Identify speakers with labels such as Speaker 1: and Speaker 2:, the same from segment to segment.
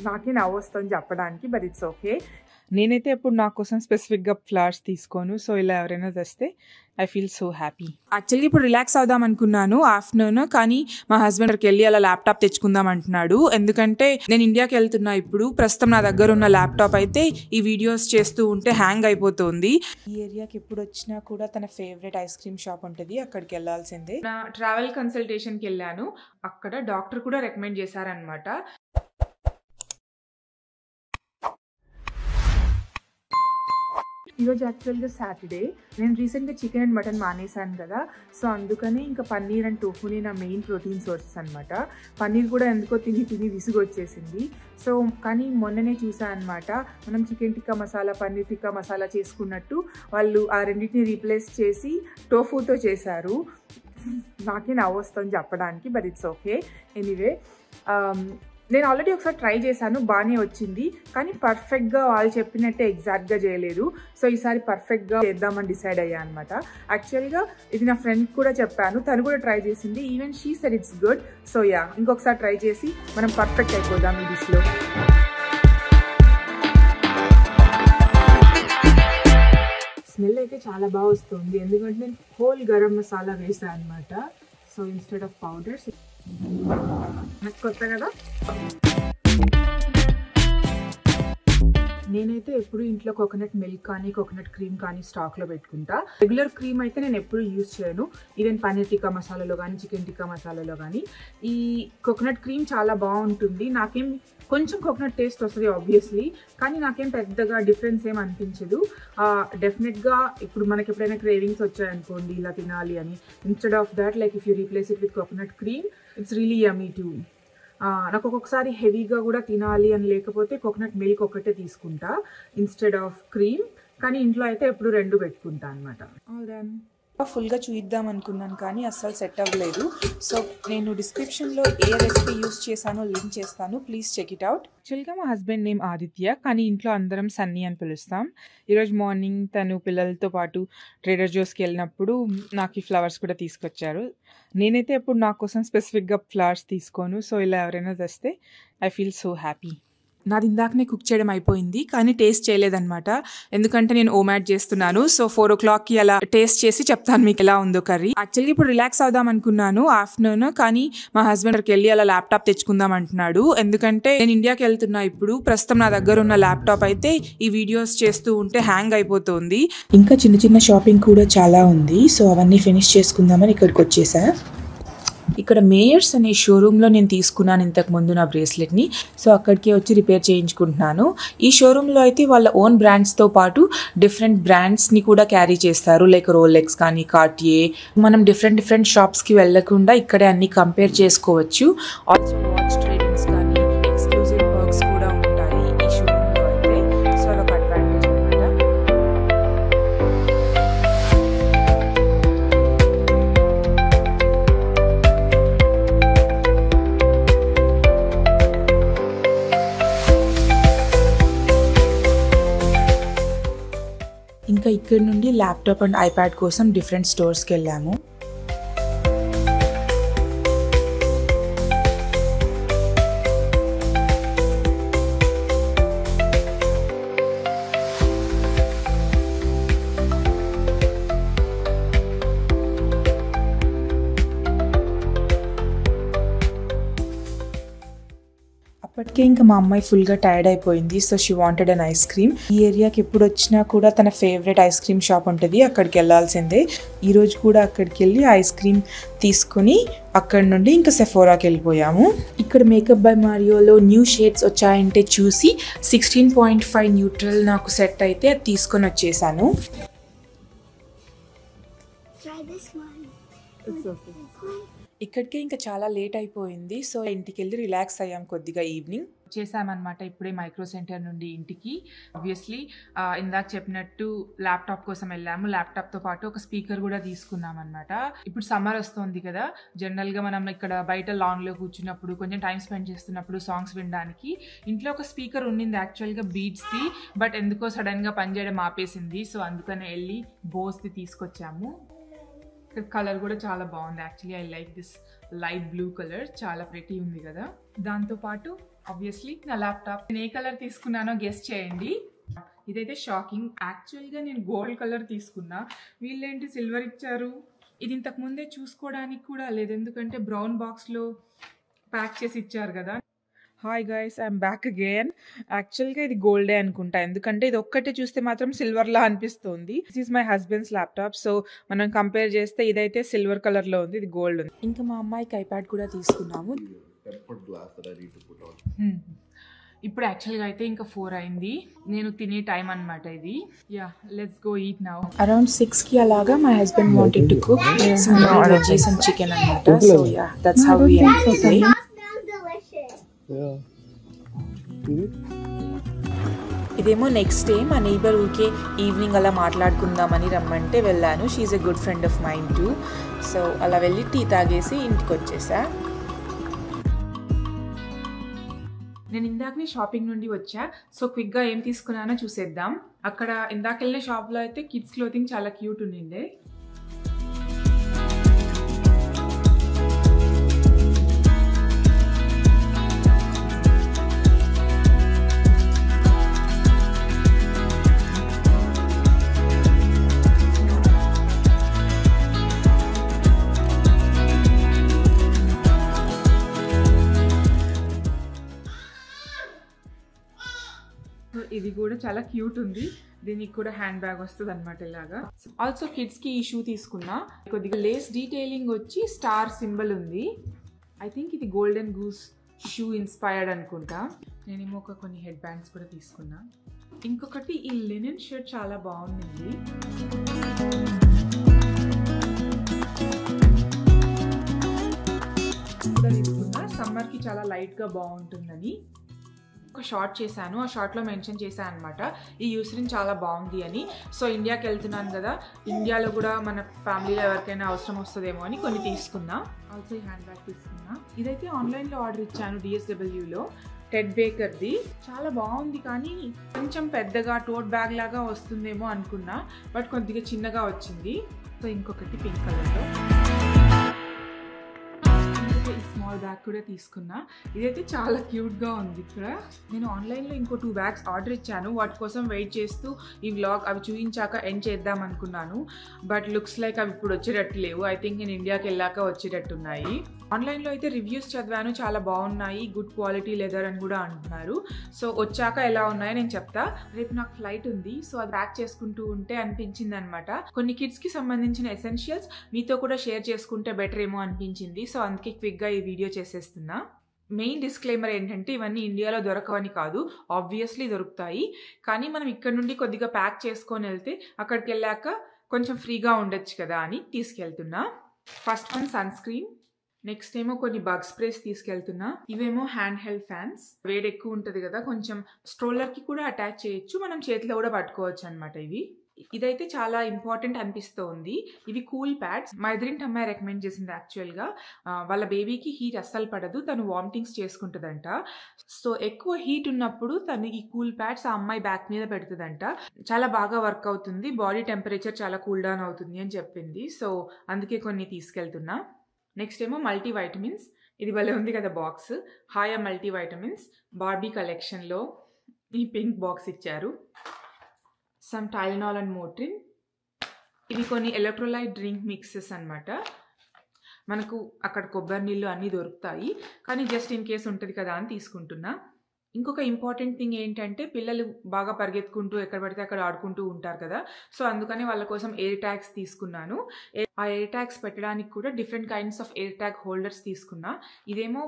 Speaker 1: నాకే నవ్వు వస్తుంది చెప్పడానికి, బట్ ఇట్స్ ఓకే. నేనైతే ఎప్పుడు నా కోసం స్పెసిఫిక్గా ఫ్లవర్స్ తీసుకోను. సో ఇలా ఎవరైనా తెస్తే I feel so happy. Actually ఇప్పుడు రిలాక్స్ అవుదాం అనుకున్నాను ఆఫ్టర్నూన్, కానీ మా హస్బెండ్కి వెళ్ళి అలా ల్యాప్టాప్ తెచ్చుకుందాం అంటున్నాడు. ఎందుకంటే నేను ఇండియాకి వెళ్తున్నా ఇప్పుడు. ప్రస్తుతం నా దగ్గర ఉన్న ల్యాప్టాప్ అయితే ఈ వీడియోస్ చేస్తూ ఉంటే హ్యాంగ్ అయిపోతుంది. ఈ ఏరియాకి ఎప్పుడు వచ్చినా కూడా తన ఫేవరెట్ ఐస్ క్రీమ్ షాప్ ఉంటుంది, అక్కడికి వెళ్ళాల్సిందే. నా ట్రావెల్ కన్సల్టేషన్కి వెళ్ళాను, అక్కడ డాక్టర్ కూడా రికమెండ్ చేశారనమాట. ఈరోజు యాక్చువల్గా సాటర్డే. నేను రీసెంట్గా చికెన్ అండ్ మటన్ మానేసాను కదా, సో అందుకని ఇంకా పన్నీర్ అండ్ టోఫుని నా మెయిన్ ప్రోటీన్ సోర్సెస్ అనమాట. పన్నీర్ కూడా ఎందుకో తిని విసుగు వచ్చేసింది. సో కానీ మొన్ననే చూసాను అనమాట, మనం చికెన్ టిక్కా మసాలా, పన్నీర్ టిక్కా మసాలా చేసుకున్నట్టు వాళ్ళు ఆ రెండింటిని రీప్లేస్ చేసి టోఫూతో చేశారు. నాకే నవ్వు వస్తుంది చెప్పడానికి, బట్ ఇట్స్ ఓకే. ఎనీవే, నేను ఆల్రెడీ ఒకసారి ట్రై చేశాను, బాగానే వచ్చింది, కానీ పర్ఫెక్ట్గా వాళ్ళు చెప్పినట్టే ఎగ్జాక్ట్గా చేయలేదు. సో ఈసారి పర్ఫెక్ట్గా చేద్దామని డిసైడ్ అయ్యా అనమాట. యాక్చువల్గా ఇది నా ఫ్రెండ్ కూడా చెప్పాను, తను కూడా ట్రై చేసింది. Even she said it's good. So yeah, ఇంకొకసారి ట్రై చేసి మనం పర్ఫెక్ట్ అయిపోదాం ఈ డిష్లో. స్మెల్ అయితే చాలా బాగా వస్తుంది, ఎందుకంటే నేను హోల్ గరం మసాలా వేసాను అనమాట. So instead of powders. నాకు కొత్త కదా. నేనైతే ఎప్పుడు ఇంట్లో కోకోనట్ మిల్క్ కానీ కోకోనట్ క్రీమ్ కానీ స్టాక్లో పెట్టుకుంటా. రెగ్యులర్ క్రీమ్ అయితే నేను ఎప్పుడు యూజ్ చేయను, ఈవెన్ పన్నీర్ టిక్కా మసాలాలో కానీ చికెన్ టిక్కా మసాలాలో కానీ. ఈ కోకోనట్ క్రీమ్ చాలా బాగుంటుంది. నాకేం కొంచెం కోకోనట్ టేస్ట్ వస్తుంది ఆబ్వియస్లీ, కానీ నాకేం పెద్దగా డిఫరెన్స్ ఏం అనిపించదు. డెఫినెట్గా ఇప్పుడు మనకి ఎప్పుడైనా క్రేవింగ్స్ వచ్చాయనుకోండి ఇలా తినాలి అని, instead of that like if you replace it with coconut cream, it's really yummy two. నాకు ఒక్కొక్కసారి హెవీగా కూడా తినాలి అని లేకపోతే కోకోనట్ మిల్క్ ఒకటే తీసుకుంటా ఇన్స్టెడ్ ఆఫ్ క్రీమ్, కానీ ఇంట్లో అయితే ఎప్పుడు రెండు పెట్టుకుంటా అనమాట. ఫుల్గా చూద్దాం అనుకున్నాను కానీ అస్సలు సెట్ అవ్వలేదు. సో నేను డిస్క్రిప్షన్లో ఏ రెసిపీ యూస్ చేశానో లింక్ చేస్తాను, ప్లీజ్ చెక్ ఇట్ అవుట్. యాక్చువల్గా మా హస్బెండ్ నేమ్ ఆదిత్య, కానీ ఇంట్లో అందరం సన్నీ అని పిలుస్తాం. ఈరోజు మార్నింగ్ తను పిల్లలతో పాటు ట్రేడర్ జోస్కి వెళ్ళినప్పుడు నాకు ఈ ఫ్లవర్స్ కూడా తీసుకొచ్చారు. నేనైతే ఎప్పుడు నా కోసం స్పెసిఫిక్గా ఫ్లవర్స్ తీసుకోను. సో ఇలా ఎవరైనా తెస్తే ఐ ఫీల్ సో హ్యాపీ. నాది ఇందాకనే కుక్ చేయడం అయిపోయింది, కానీ టేస్ట్ చేయలేదన్నమాట, ఎందుకంటే నేను ఓమాట్ చేస్తున్నాను. సో 4 o'clockకి అలా టేస్ట్ చేసి చెప్తాను మీకు ఎలా ఉందో కర్రీ. యాక్చువల్లీ ఇప్పుడు రిలాక్స్ అవుదాం అనుకున్నాను ఆఫ్టర్నూన్, కానీ మా హస్బెండ్కి వెళ్ళి అలా ల్యాప్టాప్ తెచ్చుకుందాం అంటున్నాడు. ఎందుకంటే నేను ఇండియాకి వెళ్తున్నా ఇప్పుడు. ప్రస్తుతం నా దగ్గర ఉన్న ల్యాప్టాప్ అయితే ఈ వీడియోస్ చేస్తూ ఉంటే హ్యాంగ్ అయిపోతుంది. ఇంకా చిన్న షాపింగ్ కూడా చాలా ఉంది, సో అవన్నీ ఫినిష్ చేసుకుందామని ఇక్కడికి వచ్చేసా. ఇక్కడ మేయర్స్ అనే షోరూంలో నేను తీసుకున్నాను ఇంతకుముందు నా బ్రేస్లెట్ని. సో అక్కడికి వచ్చి రిపేర్ చేయించుకుంటున్నాను. ఈ షోరూంలో అయితే వాళ్ళ ఓన్ బ్రాండ్స్తో పాటు డిఫరెంట్ బ్రాండ్స్ని కూడా క్యారీ చేస్తారు, లైక్ రోలెక్స్ కానీ కార్టియే. మనం డిఫరెంట్ షాప్స్కి వెళ్ళకుండా ఇక్కడే అన్ని కంపేర్ చేసుకోవచ్చు. ఆల్సో వాచ్ ట్రేడింగ్స్ కానీ ఎక్స్క్లూజివ్ పర్క్స్ కూడా ఉంటాయి ఈ షోరూంలో అయితే. సో అదొక అడ్వాంటేజ్ అనమాట. ఇంకా ఇక్కడ నుండి ల్యాప్టాప్ అండ్ ఐప్యాడ్ కోసం డిఫరెంట్ స్టోర్స్కి వెళ్ళాము. అప్పటికే ఇంకా మా అమ్మాయి ఫుల్గా టైర్డ్ అయిపోయింది. So she wanted an ice cream. ఈ ఏరియాకి ఎప్పుడు వచ్చినా కూడా తన ఫేవరెట్ ఐస్ క్రీమ్ షాప్ ఉంటుంది, అక్కడికి వెళ్ళాల్సిందే. ఈరోజు కూడా అక్కడికి వెళ్ళి ఐస్ క్రీమ్ తీసుకుని అక్కడ నుండి ఇంకా సెఫోరాకి వెళ్ళిపోయాము. ఇక్కడ మేకప్ బై మారియోలో న్యూ షేడ్స్ వచ్చాయంటే చూసి 16.5 న్యూట్రల్ నాకు సెట్ అయితే అది తీసుకొని వచ్చేసాను. ఇక్కడికే ఇంకా చాలా లేట్ అయిపోయింది. సో ఇంటికి వెళ్ళి రిలాక్స్ అయ్యాం కొద్దిగా. ఈవినింగ్ చేసామన్నమాట ఇప్పుడే మైక్రో సెంటర్ నుండి ఇంటికి. ఆబ్వియస్లీ ఇందాక చెప్పినట్టు ల్యాప్టాప్ కోసం వెళ్ళాము. ల్యాప్టాప్తో పాటు ఒక స్పీకర్ కూడా తీసుకున్నాం అనమాట. ఇప్పుడు సమ్మర్ వస్తుంది కదా, జనరల్గా మనం ఇక్కడ బయట లాన్లో కూర్చున్నప్పుడు కొంచెం టైం స్పెండ్ చేస్తున్నప్పుడు సాంగ్స్ వినడానికి ఇంట్లో ఒక స్పీకర్ ఉండింది యాక్చువల్గా బీట్స్ది, బట్ ఎందుకో సడన్గా పనిచేయడం ఆపేసింది. సో అందుకని వెళ్ళి బోస్ది తీసుకొచ్చాము. కలర్ కూడా చాలా బాగుంది actually. I like this light blue colour, చాలా ప్రెటీ ఉంది కదా. దాంతోపాటు ఆబ్వియస్లీ నా ల్యాప్టాప్. నేను ఏ కలర్ తీసుకున్నానో గెస్ చేయండి. ఇదైతే షాకింగ్. యాక్చువల్గా నేను గోల్డ్ కలర్ తీసుకున్నా, వీళ్ళేంటి సిల్వర్ ఇచ్చారు. ఇది ఇంతకు ముందే చూసుకోవడానికి కూడా లేదు, ఎందుకంటే బ్రౌన్ బాక్స్లో ప్యాక్ చేసి ఇచ్చారు కదా. Hi guys, I'm back again. యాక్చువల్గా ఇది గోల్డే అనుకుంటా, ఎందుకంటే ఇది ఒక్కటే చూస్తే మాత్రం సిల్వర్లా అనిపిస్తుంది. This is my husband's laptop. So మనం కంపేర్ చేస్తే ఇదైతే సిల్వర్ కలర్లో ఉంది, ఇది గోల్డ్ ఉంది. ఇంకా మా అమ్మాయికి ఐప్యాడ్ కూడా తీసుకున్నాము. ఇప్పుడు యాక్చువల్గా అయితే ఇంకా 4 అయింది, నేను తినే టైం అనమాట ఇది. Yeah, let's go eat now. Around 6కి అలాగా my husband wanted to cook some veggies and chicken అనమాట. So yeah, that's how we end today. ఇదేమో నెక్స్ట్ డే మా నైబర్ ఊరికే ఈవినింగ్ అలా మాట్లాడుకుందామని రమ్మంటే వెళ్ళాను. She's a good friend of mine too. So అలా వెళ్ళి టీ తాగేసి ఇంటికి వచ్చేసా. నేను ఇందాకనే షాపింగ్ నుండి వచ్చా, సో క్విక్గా ఏం తీసుకున్నానో చూసేద్దాం. అక్కడ ఇందాక వెళ్ళిన షాప్లో అయితే కిడ్స్ క్లోతింగ్ చాలా క్యూట్ ఉండిండే. ఇది కూడా చాలా క్యూట్ ఉంది, దీనికి కూడా హ్యాండ్ బ్యాగ్ వస్తుంది అనమాట ఇలాగా. ఆల్సో కిడ్స్కి ఈ షూ తీసుకున్నా, కొద్దిగా లేస్ డీటెయిలింగ్ వచ్చి స్టార్ సింబల్ ఉంది. ఐ థింక్ ఇది గోల్డెన్ గూస్ షూ ఇన్స్పైర్డ్ అనుకుంటా. నేనేమో కొన్ని హెడ్ బ్యాండ్స్ కూడా తీసుకున్నా. ఇంకొకటి ఈ లినెన్ షర్ట్ చాలా బాగుంది. తీసుకున్నా, సమ్మర్కి చాలా లైట్గా బాగుంటుందని. ఒక షార్ట్ చేశాను, ఆ షార్ట్లో మెన్షన్ చేశాను అనమాట ఈ యూస్రిన్ చాలా బాగుంది అని. సో ఇండియాకి వెళ్తున్నాను కదా, ఇండియాలో కూడా మన ఫ్యామిలీలో ఎవరికైనా అవసరం వస్తుందేమో అని కొన్ని తీసుకున్నా. ఆల్సో ఈ హ్యాండ్ బ్యాగ్ తీసుకున్నా. ఇదైతే ఆన్లైన్లో ఆర్డర్ ఇచ్చాను DSWలో, టెడ్ బేకర్ది. చాలా బాగుంది, కానీ కొంచెం పెద్దగా టోట్ బ్యాగ్ లాగా వస్తుందేమో అనుకున్నా, బట్ కొద్దిగా చిన్నగా వచ్చింది. సో ఇంకొకటి పింక్ కలర్లో ఈ స్మాల్ బ్యాగ్ కూడా తీసుకున్నా. ఇదైతే చాలా క్యూట్గా ఉంది. ఇక్కడ నేను ఆన్లైన్లో ఇంకో 2 బ్యాగ్స్ ఆర్డర్ ఇచ్చాను, వాటి కోసం వెయిట్ చేస్తూ ఈ వ్లాగ్ అవి చూపించాక ఎండ్ చేద్దాం అనుకున్నాను. బట్ లుక్స్ లైక్ అవి ఇప్పుడు వచ్చేటట్టు లేవు. ఐ థింక్ నేను ఇండియాకి వెళ్ళాక వచ్చేటట్టున్నాయి. ఆన్లైన్లో అయితే రివ్యూస్ చదివాను, చాలా బాగున్నాయి, గుడ్ క్వాలిటీ లెదర్ అని కూడా అంటున్నారు. సో వచ్చాక ఎలా ఉన్నాయో నేను చెప్తా. రేపు నాకు ఫ్లైట్ ఉంది, సో అది ప్యాక్ చేసుకుంటూ ఉంటే అనిపించింది అనమాట. కొన్ని కిడ్స్కి సంబంధించిన ఎసెన్షియల్స్ మీతో కూడా షేర్ చేసుకుంటే బెటర్ ఏమో అనిపించింది. సో అందుకే క్విక్గా ఈ వీడియో చేసేస్తున్నా. మెయిన్ డిస్క్లైమర్ ఏంటంటే ఇవన్నీ ఇండియాలో దొరకవని కాదు, ఆబ్వియస్లీ దొరుకుతాయి, కానీ మనం ఇక్కడ నుండి కొద్దిగా ప్యాక్ చేసుకొని వెళ్తే అక్కడికి వెళ్ళాక కొంచెం ఫ్రీగా ఉండొచ్చు కదా అని తీసుకెళ్తున్నా. First one sunscreen, next ఏమో కొన్ని బగ్ స్ప్రేస్ తీసుకెళ్తున్నా. ఇవేమో హ్యాండ్ హెల్డ్ ఫ్యాన్స్, వేడి ఎక్కువ ఉంటుంది కదా, కొంచెం స్ట్రోలర్కి కూడా అటాచ్ చేయొచ్చు, మనం చేతిలో కూడా పట్టుకోవచ్చు అనమాట. ఇదైతే చాలా ఇంపార్టెంట్ అనిపిస్తోంది. ఇవి కూల్ ప్యాడ్స్. మా ఎదురింటి అమ్మాయి రికమెండ్ చేసింది. యాక్చువల్గా వాళ్ళ బేబీకి హీట్ అస్సలు పడదు, తను వామిటింగ్స్ చేసుకుంటుందంట. సో ఎక్కువ హీట్ ఉన్నప్పుడు తను ఈ కూల్ ప్యాడ్స్ ఆ అమ్మాయి బ్యాక్ మీద పెడుతుందంట. చాలా బాగా వర్క్ అవుతుంది, బాడీ టెంపరేచర్ చాలా కూల్ డౌన్ అవుతుంది అని చెప్పింది. సో అందుకే కొన్ని తీసుకెళ్తున్నా. నెక్స్ట్ ఏమో మల్టీ వైటమిన్స్. ఇది భలే ఉంది కదా బాక్స్, హాయా మల్టీ వైటమిన్స్ బార్బీ కలెక్షన్లో ఈ పింక్ బాక్స్ ఇచ్చారు. Some Tylenol and Motrin. ఇవి కొన్ని ఎలక్ట్రోలైట్ డ్రింక్ మిక్సెస్ అనమాట. మనకు అక్కడ కొబ్బరి నీళ్ళు అన్నీ దొరుకుతాయి, కానీ జస్ట్ ఇన్ కేస్ ఉంటుంది కదా అని తీసుకుంటున్నా. ఇంకొక ఇంపార్టెంట్ థింగ్ ఏంటంటే పిల్లలు బాగా పరిగెత్తుకుంటూ ఎక్కడ పడితే అక్కడ ఆడుకుంటూ ఉంటారు కదా, సో అందుకని వాళ్ళ కోసం ఎయిర్ ట్యాగ్స్ తీసుకున్నాను. ఆ ఎయిర్ ట్యాగ్స్ పెట్టడానికి కూడా different kinds of air tag holders తీసుకున్నా. ఇదేమో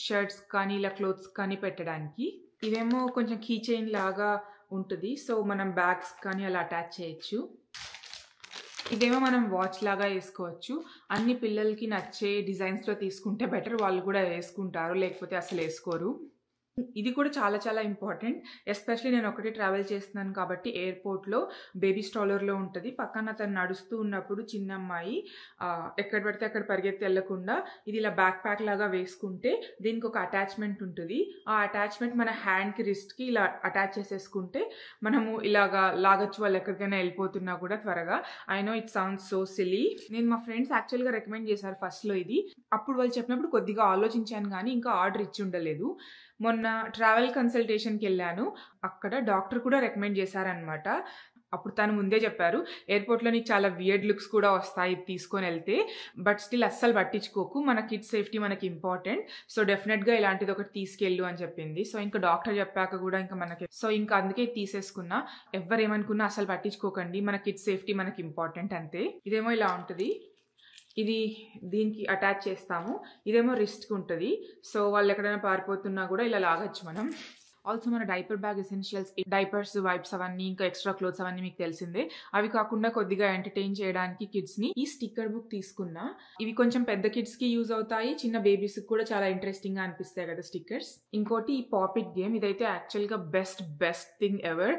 Speaker 1: షర్ట్స్ కానీ ఇలా క్లోత్స్ కానీ పెట్టడానికి, ఇదేమో కొంచెం కీ చైన్ లాగా ఉంటుంది, సో మనం బ్యాగ్స్ కానీ అలా అటాచ్ చేయొచ్చు. ఇదేమో మనం వాచ్ లాగా వేసుకోవచ్చు. అన్ని పిల్లలకి నచ్చే డిజైన్స్లో తీసుకుంటే బెటర్, వాళ్ళు కూడా వేసుకుంటారు, లేకపోతే అసలు వేసుకోరు. ఇది కూడా చాలా చాలా ఇంపార్టెంట్. ఎస్పెషలీ నేను ఒకటి ట్రావెల్ చేస్తున్నాను కాబట్టి ఎయిర్పోర్ట్లో బేబీ స్ట్రాలర్లో ఉంటుంది. పక్కన తను నడుస్తూ ఉన్నప్పుడు చిన్న అమ్మాయి ఎక్కడ పడితే అక్కడ పరిగెత్తి వెళ్ళకుండా ఇది ఇలా బ్యాక్ ప్యాక్ లాగా వేసుకుంటే దీనికి ఒక అటాచ్మెంట్ ఉంటుంది. ఆ అటాచ్మెంట్ మన హ్యాండ్కి రిస్ట్కి ఇలా అటాచ్ చేసేసుకుంటే మనము ఇలాగా లాగచ్చు, వాళ్ళు ఎక్కడికైనా వెళ్ళిపోతున్నా కూడా త్వరగా. I know it sounds so silly. నేను మా ఫ్రెండ్స్ యాక్చువల్గా రికమెండ్ చేశారు ఫస్ట్లో ఇది, అప్పుడు వాళ్ళు చెప్పినప్పుడు కొద్దిగా ఆలోచించాను కానీ ఇంకా ఆర్డర్ ఇచ్చి ఉండలేదు. మొన్న ట్రావెల్ కన్సల్టేషన్కి వెళ్ళాను. అక్కడ డాక్టర్ కూడా రికమెండ్ చేశారనమాట. అప్పుడు తను ముందే చెప్పారు, ఎయిర్పోర్ట్లో నీకు చాలా వియర్డ్ లుక్స్ కూడా వస్తాయి తీసుకొని వెళ్తే, బట్ స్టిల్ అస్సలు పట్టించుకోకు, మన కిడ్స్ సేఫ్టీ మనకి ఇంపార్టెంట్, సో డెఫినెట్గా ఇలాంటిది ఒకటి తీసుకెళ్ళు అని చెప్పింది. సో ఇంకా డాక్టర్ చెప్పాక కూడా ఇంకా మనకి ఇంకా అందుకే తీసేసుకున్నా. ఎవరేమనుకున్నా అసలు పట్టించుకోకండి, మన కిడ్స్ సేఫ్టీ మనకి ఇంపార్టెంట్ అంతే. ఇదేమో ఇలా ఉంటుంది, ఇది దీనికి అటాచ్ చేస్తాము. ఇదేమో రిస్ట్కి ఉంటుంది, సో వాళ్ళు ఎక్కడైనా పారిపోతున్నా కూడా ఇలా లాగచ్చు మనం. ఆల్సో మన diaper bag essentials, diapers, wipes అవన్నీ, ఇంకా ఎక్స్ట్రా క్లోత్స్ అవన్నీ మీకు తెలిసిందే. అవి కాకుండా కొద్దిగా ఎంటర్టైన్ చేయడానికి కిడ్స్ని ఈ స్టిక్కర్ బుక్ తీసుకున్నా. ఇవి కొంచెం పెద్ద కిడ్స్కి యూజ్ అవుతాయి, చిన్న బేబీస్కి కూడా చాలా ఇంట్రెస్టింగ్గా అనిపిస్తాయి కదా స్టిక్కర్స్. ఇంకోటి ఈ పాపిట్ గేమ్, ఇదైతే యాక్చువల్గా బెస్ట్ థింగ్ ఎవర్.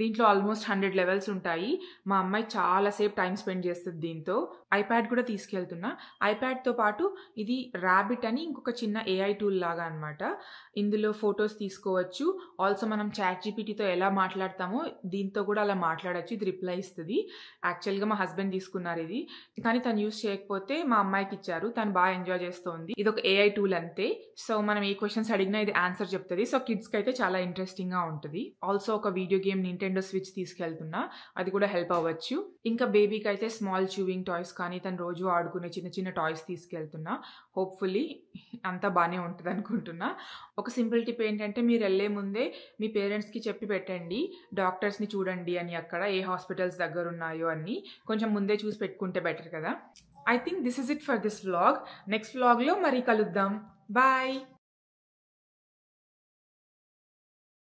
Speaker 1: దీంట్లో ఆల్మోస్ట్ 100 లెవెల్స్ ఉంటాయి. మా అమ్మాయి చాలాసేపు టైం స్పెండ్ చేస్తుంది దీంతో. ఐప్యాడ్ కూడా తీసుకెళ్తున్నా. ఐప్యాడ్తో పాటు ఇది ర్యాబిట్ అని ఇంకొక చిన్న AI టూల్ లాగా అనమాట. ఇందులో ఫొటోస్ తీసుకోవచ్చు. ఆల్సో మనం ChatGPTతో ఎలా మాట్లాడతామో దీంతో కూడా అలా మాట్లాడచ్చు. ఇది రిప్లై ఇస్తుంది. యాక్చువల్గా మా హస్బెండ్ తీసుకున్నారు ఇది, కానీ తను యూజ్ చేయకపోతే మా అమ్మాయికి ఇచ్చారు. తను బాగా ఎంజాయ్ చేస్తుంది. ఇది ఒక AI టూల్ అంతే. సో మనం ఏ క్వశ్చన్స్ అడిగినా ఇది ఆన్సర్ చెప్తుంది. సో కిడ్స్కి అయితే చాలా ఇంట్రెస్టింగ్గా ఉంటుంది. ఆల్సో ఒక వీడియో గేమ్ నింటెండో స్విచ్ తీసుకెళ్తున్నా, అది కూడా హెల్ప్ అవ్వచ్చు. ఇంకా బేబీకి అయితే స్మాల్ చూవింగ్ టాయ్స్ కానీ తను రోజు ఆడుకునే చిన్న చిన్న టాయ్స్ తీసుకెళ్తున్నా. హోప్ఫుల్లీ అంతా బాగానే ఉంటుంది అనుకుంటున్నా. ఒక సింపుల్ టిప్ ఏంటంటే, మీరు వెళ్ళే ముందే మీ పేరెంట్స్కి చెప్పి పెట్టండి, డాక్టర్స్ని చూడండి అని, అక్కడ ఏ హాస్పిటల్స్ దగ్గర ఉన్నాయో అని కొంచెం ముందే చూసి పెట్టుకుంటే బెటర్ కదా. I think this is it for this vlog. Next వ్లాగ్లో మరీ కలుద్దాం. బాయ్.